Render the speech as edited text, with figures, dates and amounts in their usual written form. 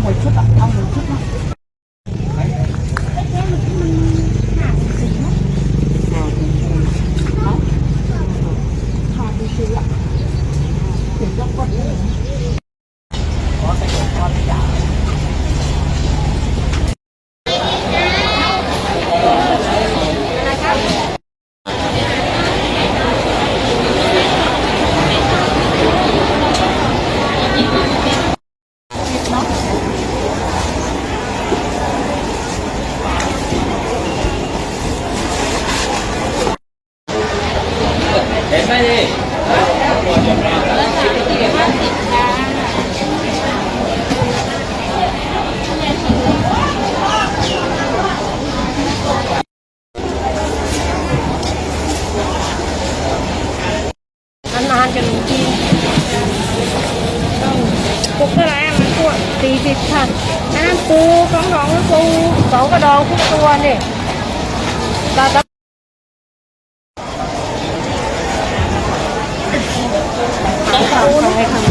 chút ạ,เอาmột chút ạ. Đến đây đi.นานๆจะรู้จริงปุกอะไรมันตัว40ค่ะอันนั้นปูสองดองแล้วปูสองกระดองทุกตัวนี่ตาตาปูนะให้ทำ